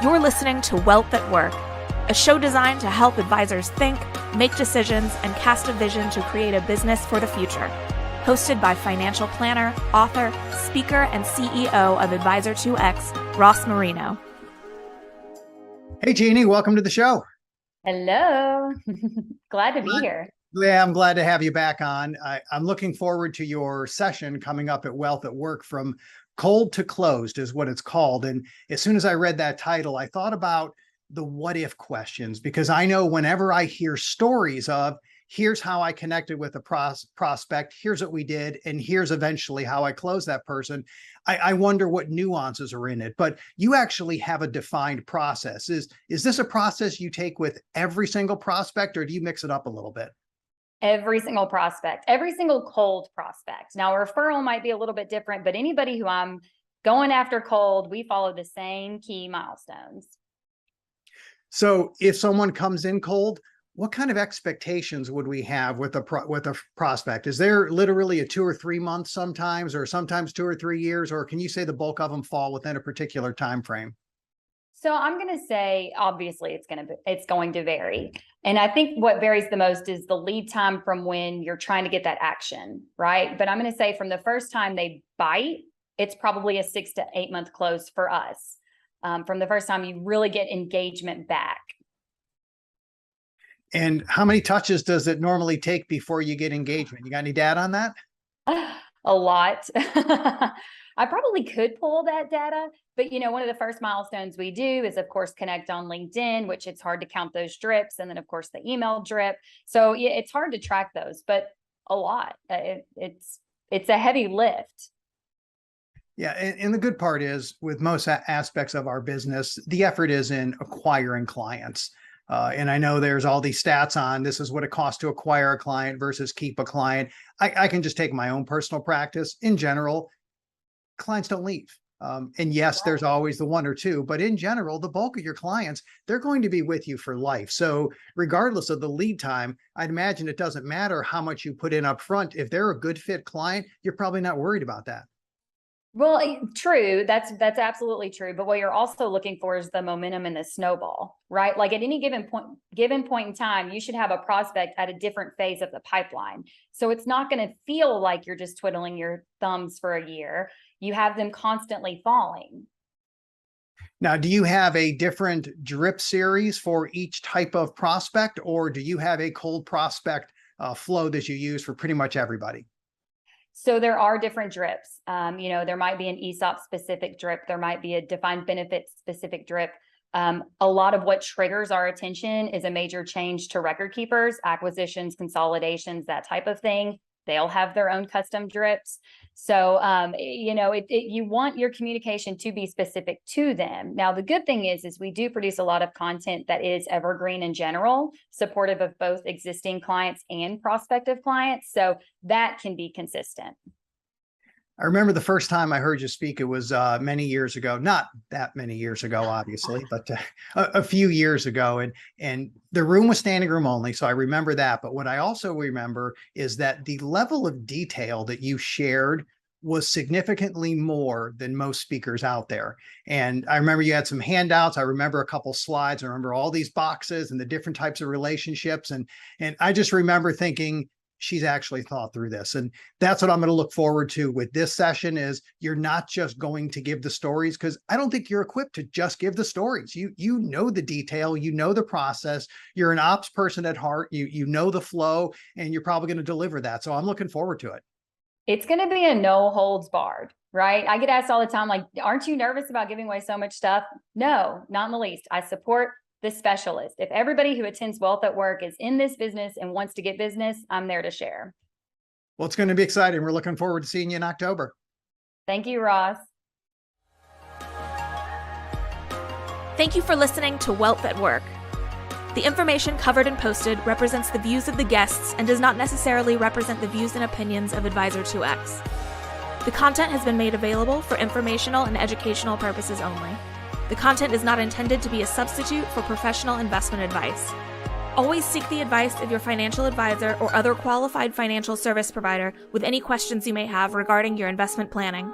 You're listening to Wealth at Work, a show designed to help advisors think, make decisions, and cast a vision to create a business for the future. Hosted by financial planner, author, speaker, and CEO of Advisor2X, Ross Marino. Hey, Jeannie, welcome to the show. Hello. Glad to be here. Yeah, I'm glad to have you back on. I'm looking forward to your session coming up at Wealth at Work, From Cold to Closed is what it's called. And as soon as I read that title, I thought about the what if questions, because I know whenever I hear stories of here's how I connected with a prospect, here's what we did, and here's eventually how I closed that person, I wonder what nuances are in it. But you actually have a defined process. Is this a process you take with every single prospect, or do you mix it up a little bit? Every single prospect, every single cold prospect. Now, a referral might be a little bit different, but anybody who I'm going after cold, we follow the same key milestones. So if someone comes in cold, what kind of expectations would we have with a prospect? Is there literally a 2 or 3 months sometimes, or sometimes 2 or 3 years, or can you say the bulk of them fall within a particular time frame? So I'm going to say, obviously, it's going to vary. And I think what varies the most is the lead time from when you're trying to get that action, right? But I'm going to say from the first time they bite, it's probably a 6 to 8 month close for us. From the first time you really get engagement back. And how many touches does it normally take before you get engagement? You got any data on that? A lot. I probably could pull that data, but one of the first milestones we do is, of course, connect on LinkedIn, which it's hard to count those drips. And then, of course, the email drip. So yeah, it's hard to track those, but a lot. It's a heavy lift. Yeah. And the good part is, with most aspects of our business, the effort is in acquiring clients. And I know there's all these stats on this is what it costs to acquire a client versus keep a client. I can just take my own personal practice. In general, clients don't leave. And yes, there's always the 1 or 2, but in general, the bulk of your clients, they're going to be with you for life. So regardless of the lead time, I'd imagine it doesn't matter how much you put in up front. If they're a good fit client, you're probably not worried about that. Well, true. That's absolutely true. But what you're also looking for is the momentum and the snowball, right? Like at any given point in time, you should have a prospect at a different phase of the pipeline. So it's not going to feel like you're just twiddling your thumbs for a year. You have them constantly falling. Now, do you have a different drip series for each type of prospect, or do you have a cold prospect flow that you use for pretty much everybody? So there are different drips. There might be an ESOP specific drip. There might be a defined benefit specific drip. A lot of what triggers our attention is a major change to record keepers, acquisitions, consolidations, that type of thing. They'll have their own custom drips. So, you want your communication to be specific to them. Now, the good thing is we do produce a lot of content that is evergreen in general, supportive of both existing clients and prospective clients. So that can be consistent. I remember the first time I heard you speak, it was many years ago, not that many years ago, obviously, but a few years ago. And the room was standing room only. So I remember that. But what I also remember is that the level of detail that you shared was significantly more than most speakers out there. And I remember you had some handouts. I remember a couple slides. I remember all these boxes and the different types of relationships. And I just remember thinking, she's actually thought through this. And that's what I'm going to look forward to with this session is you're not just going to give the stories, because I don't think you're equipped to just give the stories. You know the detail, you know the process, you're an ops person at heart, you know the flow, and you're probably going to deliver that. So I'm looking forward to it. It's going to be a no holds barred, right? I get asked all the time, like, aren't you nervous about giving away so much stuff? No, not in the least. I support the specialist. If everybody who attends Wealth at Work is in this business and wants to get business, I'm there to share. Well, it's going to be exciting. We're looking forward to seeing you in October. Thank you, Ross. Thank you for listening to Wealth at Work. The information covered and posted represents the views of the guests and does not necessarily represent the views and opinions of Advisor2X. The content has been made available for informational and educational purposes only. The content is not intended to be a substitute for professional investment advice. Always seek the advice of your financial advisor or other qualified financial service provider with any questions you may have regarding your investment planning.